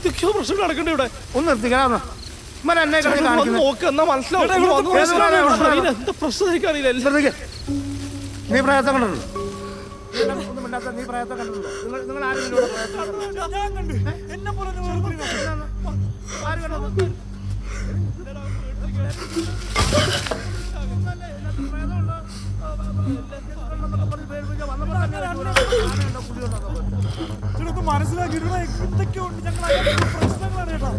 എന്തൊക്കെയോ പ്രശ്നം നടക്കണ്ട ഇവിടെ. ഒന്ന് നിർത്തിക്കണം. നോക്ക് എന്നാ മനസ്സിലാവും എന്താ പ്രശ്നം എനിക്കറിയില്ല. നീ പ്രയാസം കണ്ടല്ലോ. നീ പ്രയാസം കണ്ടല്ലോ. നിങ്ങൾ ആരെങ്കിലും മനസ്സിലാക്കിയിട്ട് എന്തൊക്കെയുണ്ട്. ഞങ്ങൾ പ്രശ്നങ്ങളാണ് ചേട്ടാ.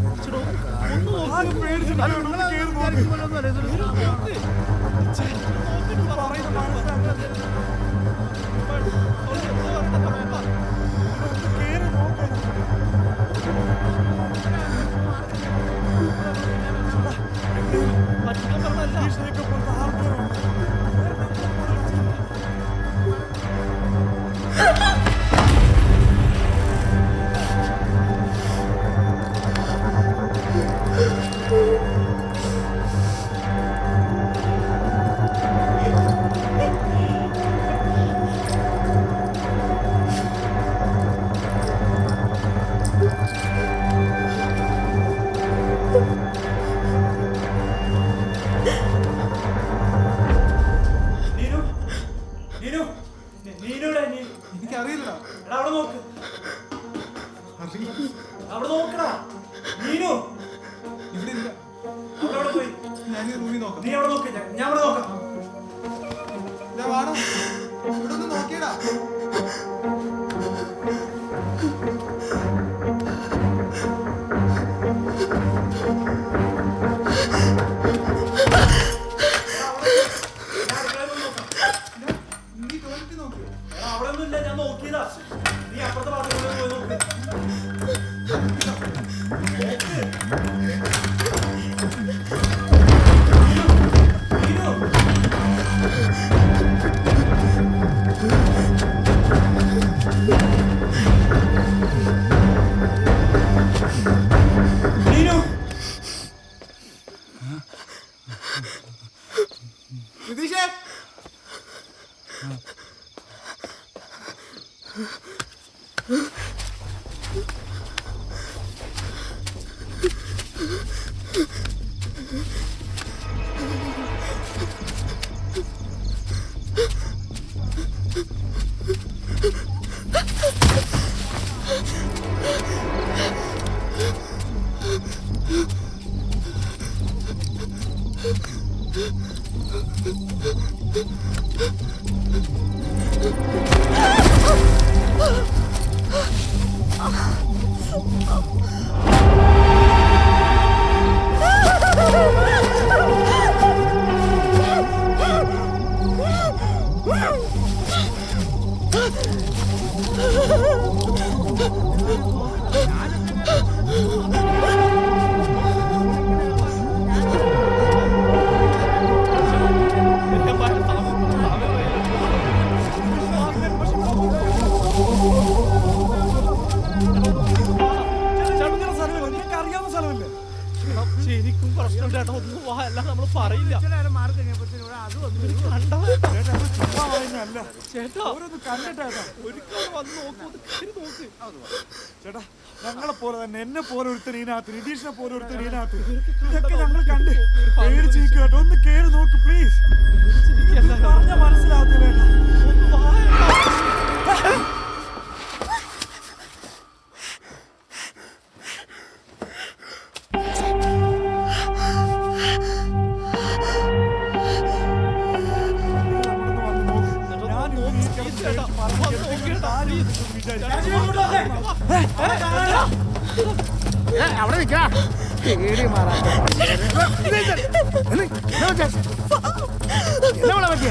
ശരിക്കും പ്രശ്നം ചേട്ടാ. ഒന്നും എല്ലാം നമ്മൾ പറയില്ല ചേട്ടാ. ഒരിക്കലും വന്ന് നോക്കൂ. ചേട്ടാ ഞങ്ങളെ പോലെ തന്നെ എന്നെ പോലെ ഒരുത്തൻ ഇതിനകത്ത്, നിതീഷിനെ പോലെ ഒരുത്തൻ ഇതിനകത്ത്. ഇതൊക്കെ ഞങ്ങൾ കണ്ട് പേടിച്ചിരിക്കും കേട്ടോ. ഒന്ന് കേറി നോക്ക് പ്ലീസ്. പറഞ്ഞ മനസ്സിലാവത്തില്ല ചേട്ടാ. അവിടെ നിൽക്കാ. പേടി മാറാ. എന്താ പറ്റിയ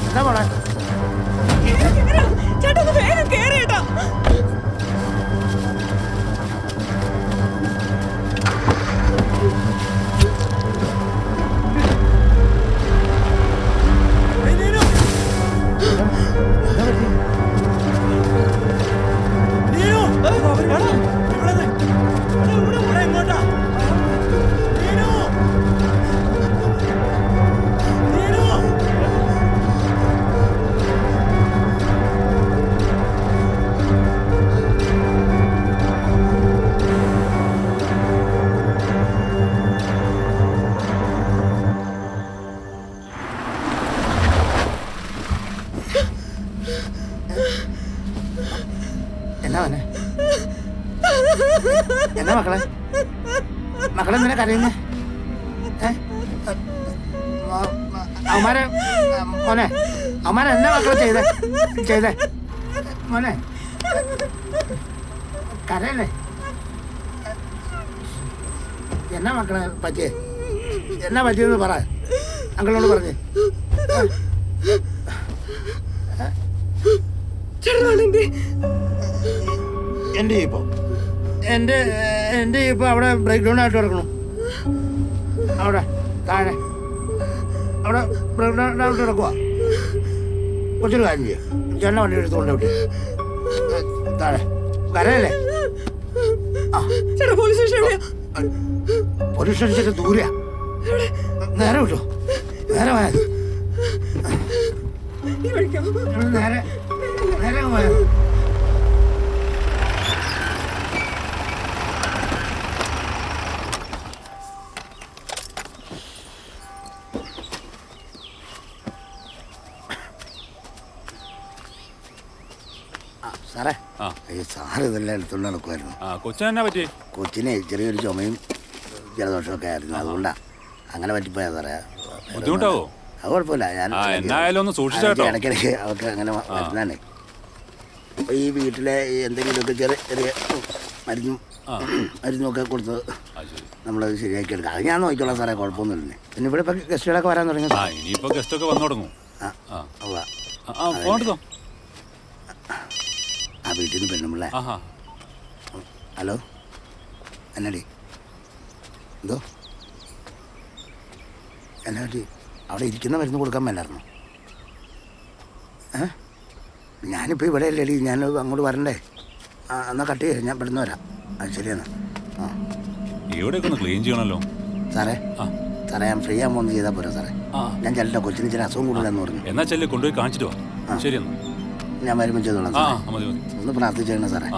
എന്താ മോളെ? ചേട്ടാ ഒന്ന് വേഗം കേറിയേട്ടാ. എന്നാ മോനെ എന്നാ മക്കളെ മക്കളെന്തിനാ കരയുന്നേ? അവന്മാരെ മോനെ അവന്മാരെ എന്നാ മക്കളെ ചെയ്തേ മോനെ കരയല്ലേ? എന്നാ മക്കളെ പറ്റിയേ? എന്നാ പറ്റിയെന്ന് പറ, അങ്കിളിനോട് പറഞ്ഞേ. എൻ്റെ ഇപ്പൊ അവിടെ ബ്രേക്ക് ഡൗൺ ആയിട്ട് കിടക്കണം. അവിടെ താഴെ അവിടെ ബ്രേക്ക് ഡൗൺ ആയിട്ട് കിടക്കുക. കൊച്ചൊരു കാര്യം ചെയ്യാം, ചെണ്ണ വണ്ടി എടുത്തുകൊണ്ട് വിട്ട് താഴെ കരയല്ലേ? പോലീസ് സ്റ്റേഷനൊക്കെ ദൂരെയാ. നേരെ വിട്ടോ, നേരെ പോയത് നേരെ നേരെ പോയത്. സാറേ ഈ സാറ് ഇതെല്ലാം എടുത്തുകൊണ്ട് നടക്കുമായിരുന്നു. കൊച്ചിനെ പറ്റി? കൊച്ചിനെ ചെറിയൊരു ചുമയും ജലദോഷമൊക്കെ ആയിരുന്നു, അതുകൊണ്ടാണ് അങ്ങനെ പറ്റിപ്പോയാ സാറേ. ബുദ്ധിമുട്ടാവോ? അത് കുഴപ്പമില്ല, ഞാൻ ഇടയ്ക്കിടയ്ക്ക് അവർക്ക് അങ്ങനെ വരുന്നതാണ്. അപ്പോൾ ഈ വീട്ടിലെ എന്തെങ്കിലുമൊക്കെ ചെറിയ ചെറിയ മരുന്നൊക്കെ കൊടുത്ത് നമ്മളത് ശരിയാക്കി എടുക്കാം. അത് ഞാൻ നോക്കിക്കോളാം സാറേ, കുഴപ്പമൊന്നുമില്ല. പിന്നെ ഇവിടെ ഇപ്പം ഗസ്റ്റുകളൊക്കെ വരാൻ തുടങ്ങി. ഇനിയിപ്പോൾ ഗസ്റ്റൊക്കെ വന്നു തുടങ്ങും. ആ വീട്ടിൽ നിന്ന് പെണ്ണുമ്പിള്ള. ഹലോ, എന്നാടി? എന്തോ എന്നാടി? അവിടെ ഇരിക്കുന്ന മരുന്ന് കൊടുക്കാൻ മേലായിരുന്നു. ഞാനിപ്പോൾ ഇവിടെ അല്ലേടി, ഞാൻ അങ്ങോട്ട് വരണ്ടേ? എന്നാൽ കട്ട് ചെയ്യാം, ഞാൻ പെടുന്ന വരാം. അത് ശരിയാണ്. ഇവിടെയൊക്കെ ഒന്ന് ക്ലീൻ ചെയ്യണമല്ലോ സാറേ. സാറേ ഞാൻ ഫ്രീ ആകുമ്പോൾ ഒന്ന് ചെയ്താൽ പോരാ സാറേ? ഞാൻ ചെല്ലട്ടെ, കൊച്ചിന് ഇച്ചിരി അസുഖം കൂടുതലെന്ന് പറഞ്ഞു. എന്നാ ചെല്ല്, കൊണ്ടുപോയി കാണിച്ചിട്ട് വാ. ശരിയെന്നാ ഞാൻ വരുമ്പോൾ ചെയ്തോളാം. ഒന്ന് പ്രാർത്ഥിച്ചേക്കണം സാറേ.